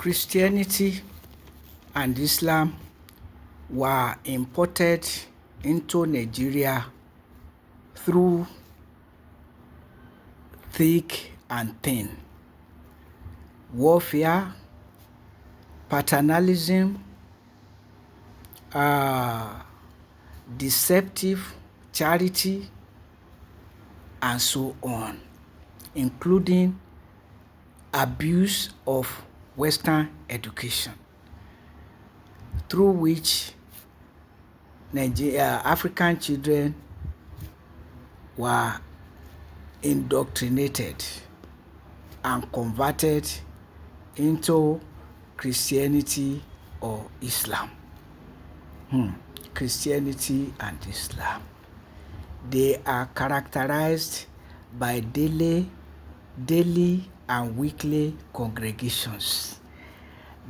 Christianity and Islam were imported into Nigeria through thick and thin. Warfare, paternalism, deceptive charity, and so on, including abuse of Western education, through which African children were indoctrinated and converted into Christianity or Islam. Christianity and Islam. They are characterized by daily and weekly congregations.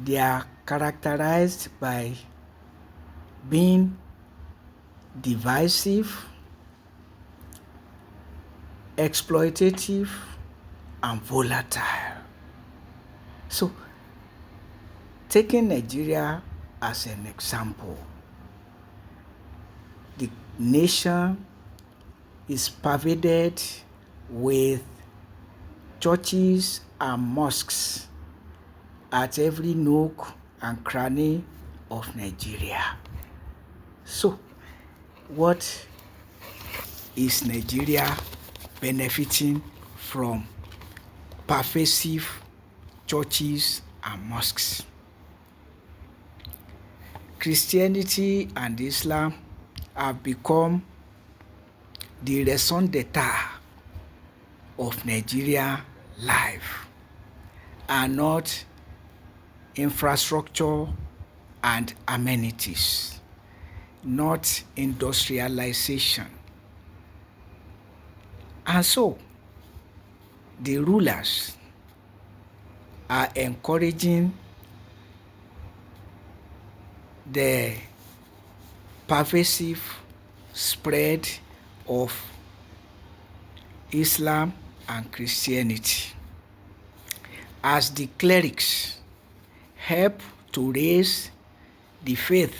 They are characterized by being divisive, exploitative, and volatile. So, taking Nigeria as an example, the nation is pervaded with churches and mosques at every nook and cranny of Nigeria. So, what is Nigeria benefiting from pervasive churches and mosques? Christianity and Islam have become the raison d'etre of Nigeria life, and not infrastructure and amenities, not industrialization. And so, the rulers are encouraging the pervasive spread of Islam and Christianity, as the clerics help to raise the faiths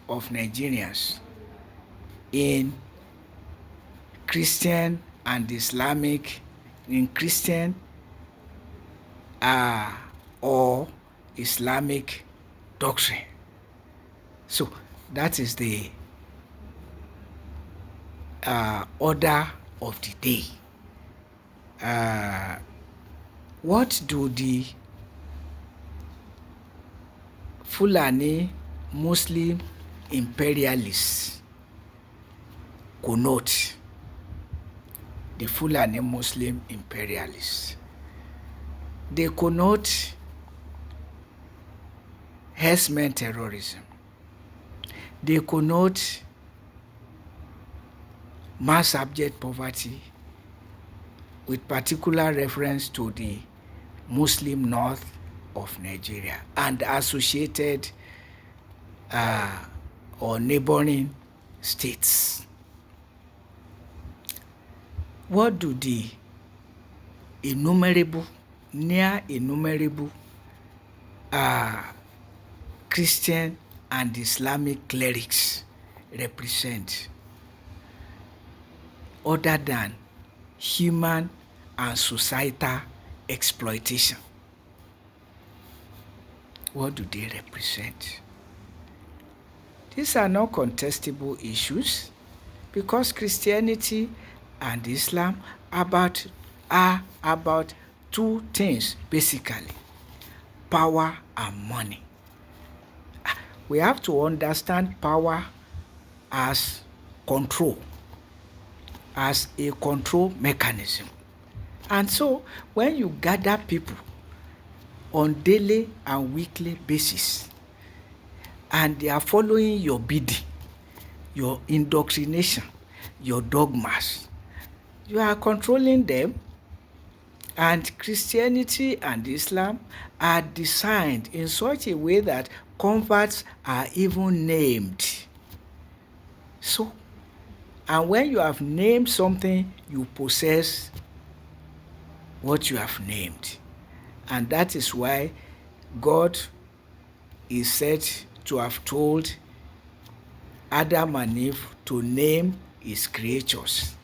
of Nigerians in Christian and Islamic, in Christian or Islamic doctrine. So that is the order of the day. What do the Fulani Muslim imperialists connote? The Fulani Muslim imperialists, they connote herdsmen terrorism. They connote mass abject poverty, with particular reference to the Muslim north of Nigeria and associated or neighboring states. What do the near innumerable Christian and Islamic clerics represent, other than human and societal exploitation? What do they represent? These are not contestable issues, because Christianity and Islam are about two things basically: power and money. We have to understand power as control, as a control mechanism. And so when you gather people on daily and weekly basis, and they are following your bidding, your indoctrination, your dogmas, you are controlling them. And Christianity and Islam are designed in such a way that converts are even named. So, and when you have named something, you possess what you have named. And that is why God is said to have told Adam and Eve to name his creatures.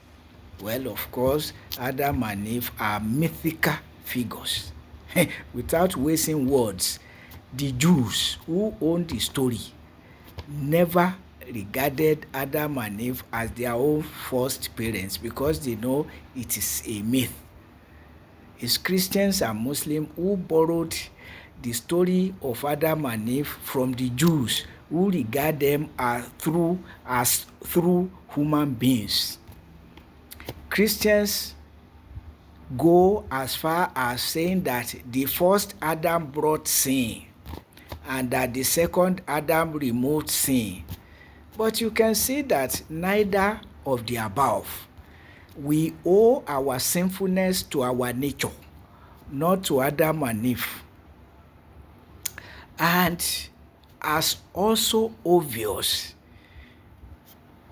Well, of course, Adam and Eve are mythical figures. Without wasting words, the Jews who own the story never regarded Adam and Eve as their own first parents because they know it is a myth. It's Christians and Muslims who borrowed the story of Adam and Eve from the Jews who regard them as through human beings. Christians go as far as saying that the first Adam brought sin and that the second Adam removed sin. But you can see that neither of the above. We owe our sinfulness to our nature, not to Adam and Eve. And as also obvious,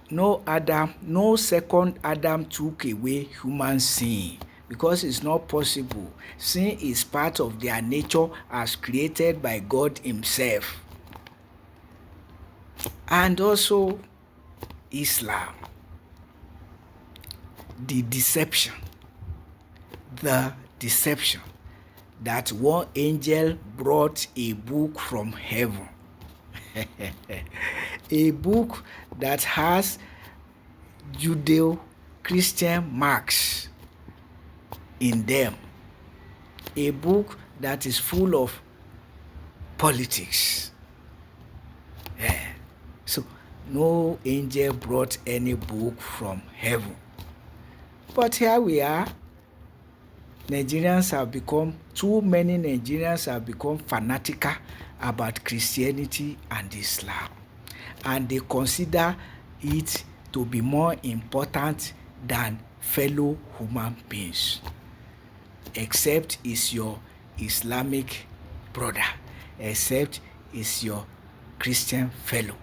no second Adam took away human sin because it's not possible. Sin is part of their nature as created by God himself. And also Islam, the deception that one angel brought a book from heaven. A book that has Judeo-Christian marks in them. A book that is full of politics. So no angel brought any book from heaven. But here we are. Too many Nigerians have become fanatical about Christianity and Islam. And they consider it to be more important than fellow human beings. Except it's your Islamic brother. Except it's your Christian fellow.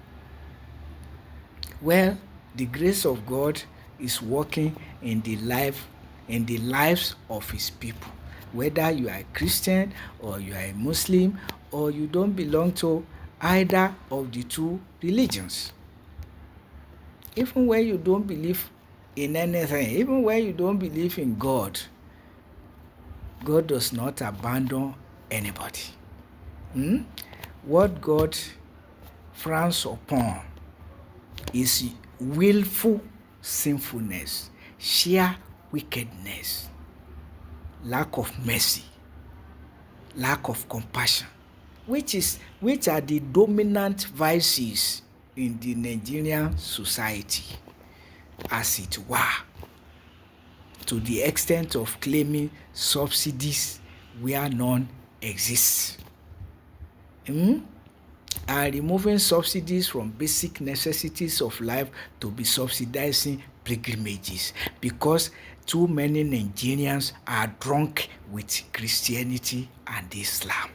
Well, the grace of God is working in the lives of his people. Whether you are a Christian or you are a Muslim or you don't belong to either of the two religions. Even when you don't believe in anything, even when you don't believe in God, God does not abandon anybody. What God frowns upon is willful sinfulness, sheer wickedness, lack of mercy, lack of compassion, which are the dominant vices in the Nigerian society, as it were, to the extent of claiming subsidies where none exists. And removing subsidies from basic necessities of life to be subsidizing pilgrimages because too many Nigerians are drunk with Christianity and Islam.